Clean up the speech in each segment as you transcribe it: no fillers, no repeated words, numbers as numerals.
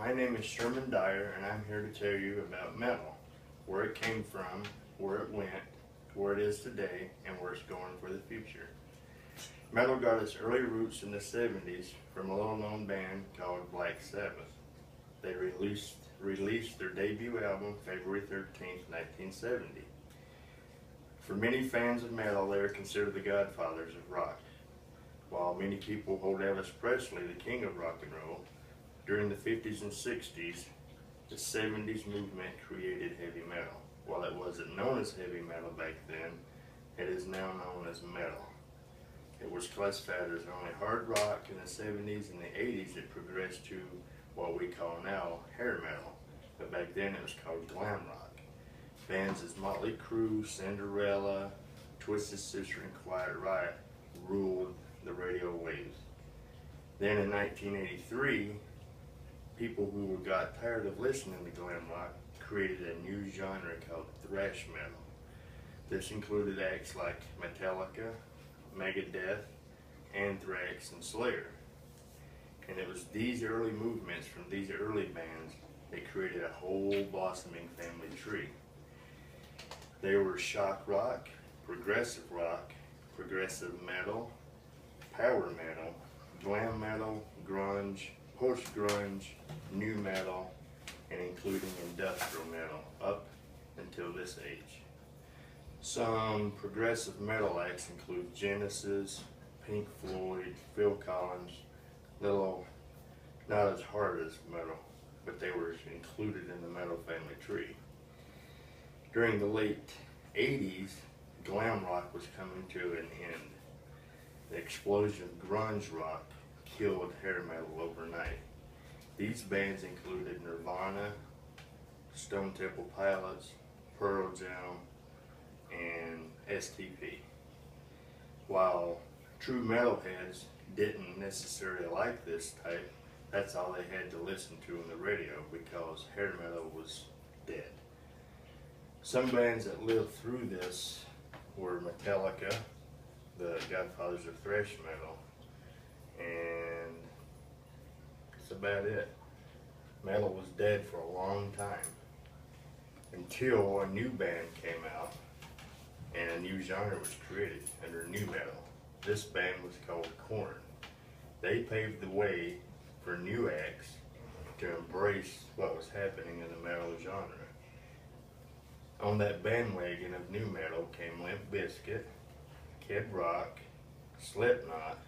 My name is Sherman Dyer, and I'm here to tell you about metal, where it came from, where it went, where it is today, and where it's going for the future. Metal got its early roots in the 70s from a little-known band called Black Sabbath. They released their debut album February 13th, 1970. For many fans of metal, they are considered the godfathers of rock. While many people hold Elvis Presley the king of rock and roll, during the 50s and 60s, the 70s movement created heavy metal. While it wasn't known as heavy metal back then, it is now known as metal. It was classified as only hard rock in the 70s and the 80s. It progressed to what we call now hair metal, but back then it was called glam rock. Bands as Motley Crue, Cinderella, Twisted Sister, and Quiet Riot ruled the radio waves. Then in 1983, people who got tired of listening to glam rock created a new genre called thrash metal. This included acts like Metallica, Megadeth, Anthrax, and Slayer. And it was these early movements from these early bands that created a whole blossoming family tree. They were shock rock, progressive metal, power metal, glam metal, grunge, post-grunge, new metal, and including industrial metal up until this age. Some progressive metal acts include Genesis, Pink Floyd, Phil Collins, little not as hard as metal, but they were included in the metal family tree. During the late 80s, glam rock was coming to an end. The explosion of grunge rock killed hair metal overnight. These bands included Nirvana, Stone Temple Pilots, Pearl Jam, and STP. While true metalheads didn't necessarily like this type, that's all they had to listen to on the radio because hair metal was dead. Some bands that lived through this were Metallica, the godfathers of thrash metal, and that's about it. Metal was dead for a long time until a new band came out and a new genre was created under new metal. This band was called Korn. They paved the way for new acts to embrace what was happening in the metal genre. On that bandwagon of new metal came Limp Bizkit, Kid Rock, Slipknot,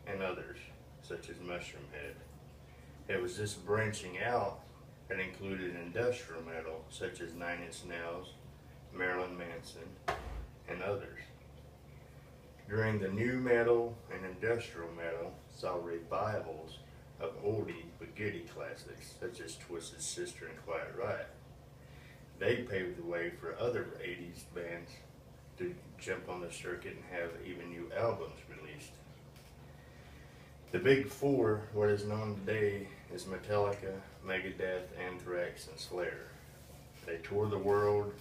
and others, such as Mushroomhead. It was this branching out that included industrial metal, such as Nine Inch Nails, Marilyn Manson, and others. During the new metal and industrial metal saw revivals of oldie but goodie classics, such as Twisted Sister and Quiet Riot. They paved the way for other 80s bands to jump on the circuit and have even new albums released. The big four, what is known today, is Metallica, Megadeth, Anthrax, and Slayer. They toured the world,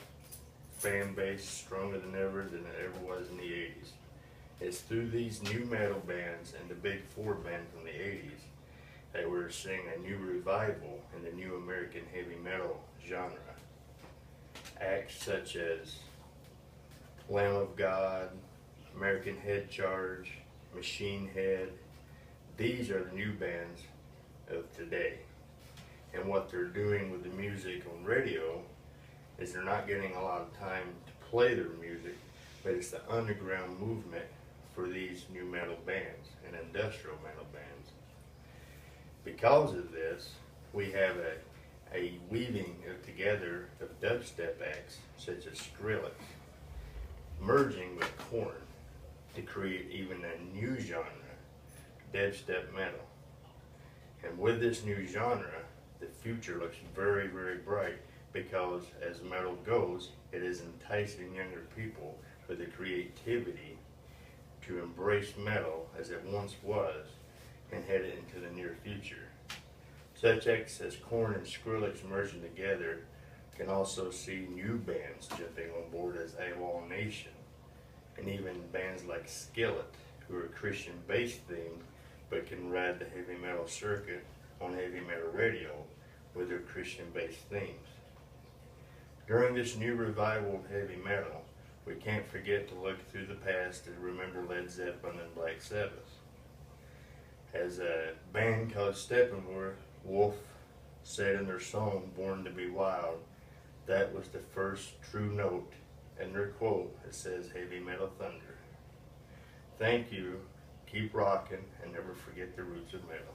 fan base stronger than it ever was in the 80s. It's through these new metal bands and the big four band from the 80s that we're seeing a new revival in the new American heavy metal genre. Acts such as Lamb of God, American Head Charge, Machine Head, these are the new bands of today. And what they're doing with the music on radio is they're not getting a lot of time to play their music, but it's the underground movement for these new metal bands and industrial metal bands. Because of this, we have a weaving together of dubstep acts such as Skrillex, merging with Korn to create even a new genre, dubstep metal. And with this new genre, the future looks very, very bright because as metal goes, it is enticing younger people with the creativity to embrace metal as it once was and head it into the near future. Such acts as Korn and Skrillex merging together can also see new bands jumping on board as AWOL Nation, and even bands like Skillet, who are Christian-based themed but can ride the heavy metal circuit on heavy metal radio with their Christian-based themes. During this new revival of heavy metal, we can't forget to look through the past and remember Led Zeppelin and Black Sabbath. As a band called Steppenwolf said in their song Born to be Wild, that was the first true note in their quote that says heavy metal thunder. Thank you, keep rocking, and never forget the roots of metal.